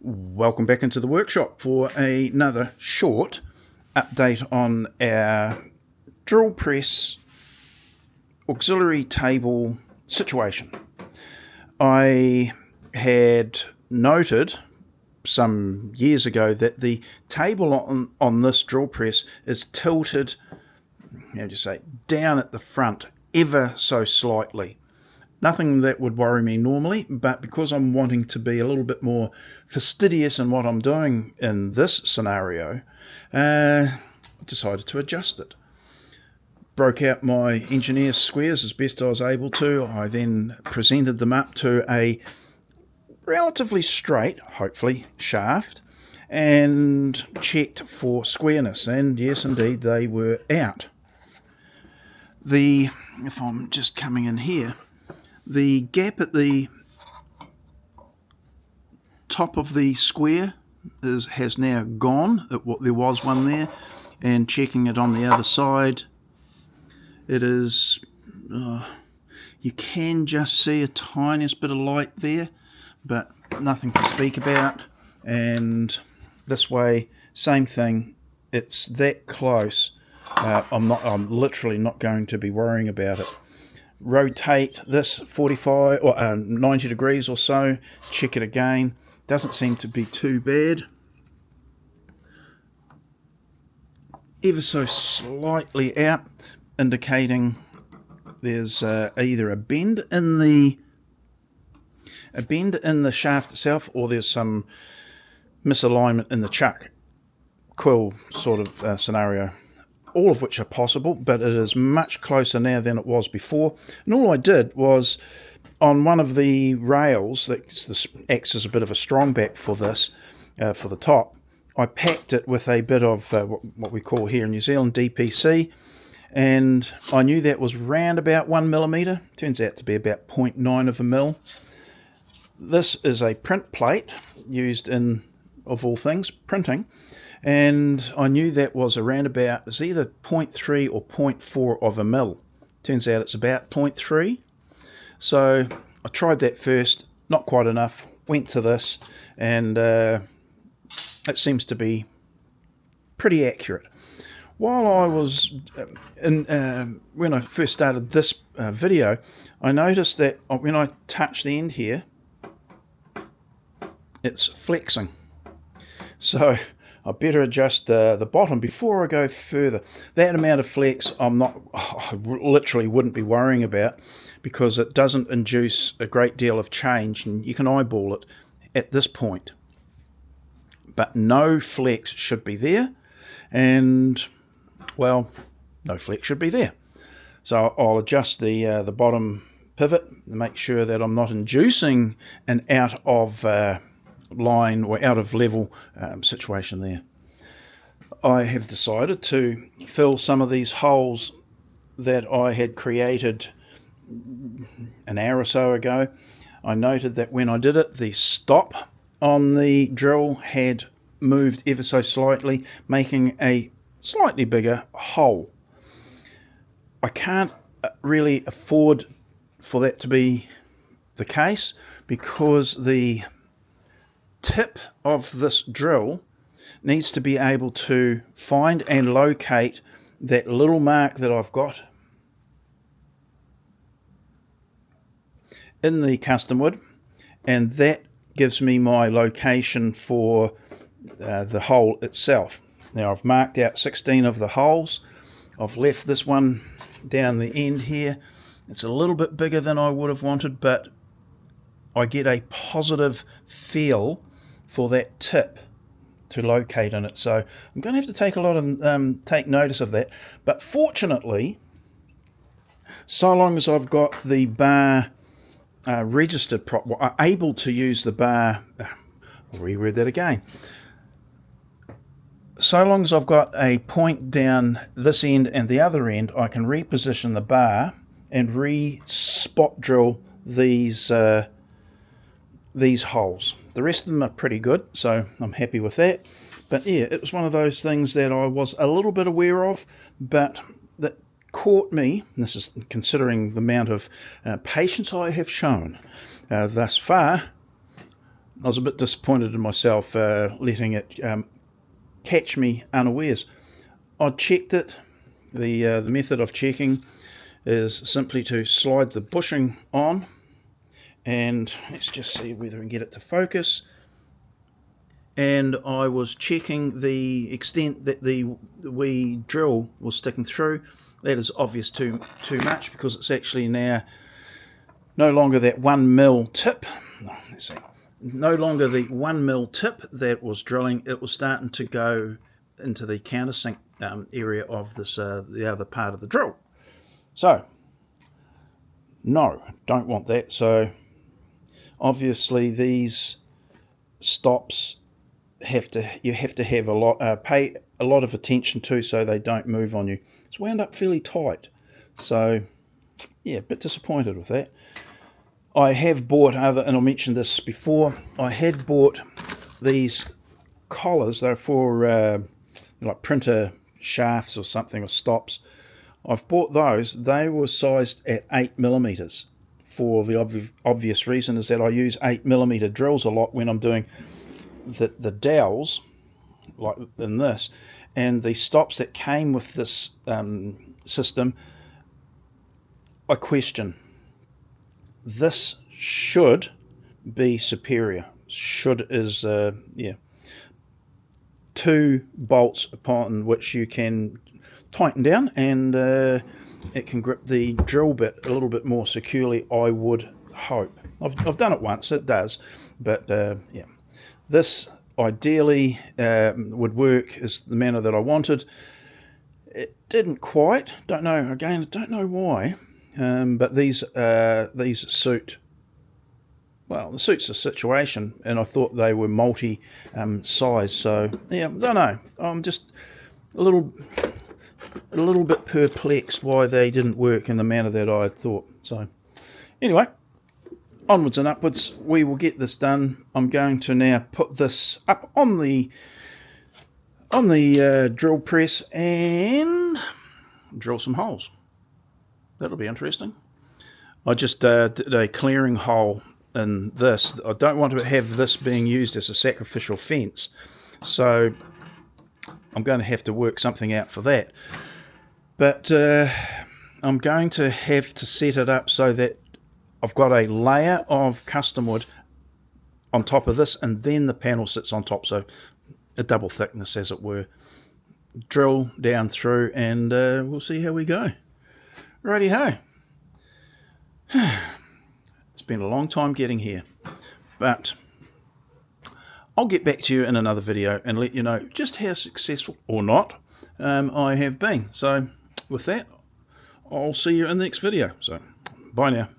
Welcome back into the workshop for another short update on our drill press auxiliary table situation. I had noted some years ago that the table on this drill press is tilted, down at the front ever so slightly. Nothing that would worry me normally, but because I'm wanting to be a little bit more fastidious in what I'm doing in this scenario, decided to adjust it. Broke out my engineer's squares as best I was able to. I then presented them up to a relatively straight, hopefully, shaft and checked for squareness, and yes indeed they were out. If I'm just coming in here, the gap at the top of the square has now gone. There was one there, and checking it on the other side, it is, you can just see a tiniest bit of light there, but nothing to speak about. And this way, same thing, it's that close. I'm literally not going to be worrying about it. Rotate this 45 or 90 degrees or so, check it again. Doesn't seem to be too bad. Ever so slightly out, indicating there's either a bend in the shaft itself, or there's some misalignment in the chuck quill sort of scenario. All of which are possible, but it is much closer now than it was before. And all I did was, on one of the rails that acts as a bit of a strong back for this, for the top, I packed it with a bit of what we call here in New Zealand DPC, and I knew that was round about 1 millimetre. Turns out to be about 0.9 of a mil. This is a print plate used in, of all things, printing. And I knew that was around about, it's either 0.3 or 0.4 of a mil. Turns out it's about 0.3. So I tried that first, not quite enough, went to this, and it seems to be pretty accurate. While I was, when I first started this video, I noticed that when I touch the end here, it's flexing. So I better adjust the bottom before I go further. That amount of flex I literally wouldn't be worrying about, because it doesn't induce a great deal of change, and you can eyeball it at this point. But no flex should be there, and well, no flex should be there. So I'll adjust the bottom pivot to make sure that I'm not inducing an out of line or out of level situation there. I have decided to fill some of these holes that I had created an hour or so ago. I noted that when I did it, the stop on the drill had moved ever so slightly, making a slightly bigger hole. I can't really afford for that to be the case, because the tip of this drill needs to be able to find and locate that little mark that I've got in the custom wood, and that gives me my location for the hole itself. Now I've marked out 16 of the holes. I've left this one down the end here. It's a little bit bigger than I would have wanted, but I get a positive feel for that tip to locate in it. So I'm going to have to take a lot of take notice of that. But fortunately, so long as I've got the bar registered able to use the bar, I'll reread that again. So long as I've got a point down this end and the other end, I can reposition the bar and spot drill these holes. The rest of them are pretty good, so I'm happy with that. But yeah, it was one of those things that I was a little bit aware of, but that caught me. This is considering the amount of patience I have shown thus far. I was a bit disappointed in myself letting it catch me unawares. I checked it. The method of checking is simply to slide the bushing on, and let's just see whether we can get it to focus. And I was checking the extent that the wee drill was sticking through. That is obvious too much, because it's actually now no longer that 1 mil tip. Let's see. No longer the 1 mil tip that was drilling. It was starting to go into the countersink area of this the other part of the drill. So no, don't want that. So obviously these stops you have to have a lot pay a lot of attention to, so they don't move on you. It's wound up fairly tight, so yeah, a bit disappointed with that. I have bought other, and I mentioned this before, I had bought these collars. They're for like printer shafts or something, or stops. I've bought those. They were sized at 8mm, for the obvious reason is that I use 8mm drills a lot when I'm doing the dowels, like in this, and the stops that came with this system, I question. This should be superior. Should is yeah, 2 bolts upon which you can tighten down, and it can grip the drill bit a little bit more securely, I would hope. I've done it once, it does, but yeah, this ideally would work as the manner that I wanted. It didn't quite. Don't know. Again, don't know why. But these suit. Well, it suits the situation, and I thought they were multi-size. So yeah, don't know. I'm just a little bit perplexed why they didn't work in the manner that I thought. So anyway, onwards and upwards, we will get this done. I'm going to now put this up on the drill press and drill some holes. That'll be interesting. I just did a clearing hole in this. I don't want to have this being used as a sacrificial fence, so I'm going to have to work something out for that. But I'm going to have to set it up so that I've got a layer of custom wood on top of this, and then the panel sits on top, so a double thickness, as it were. Drill down through, and we'll see how we go. Righty-ho. It's been a long time getting here, but I'll get back to you in another video and let you know just how successful or not I have been. So with that, I'll see you in the next video. So bye now.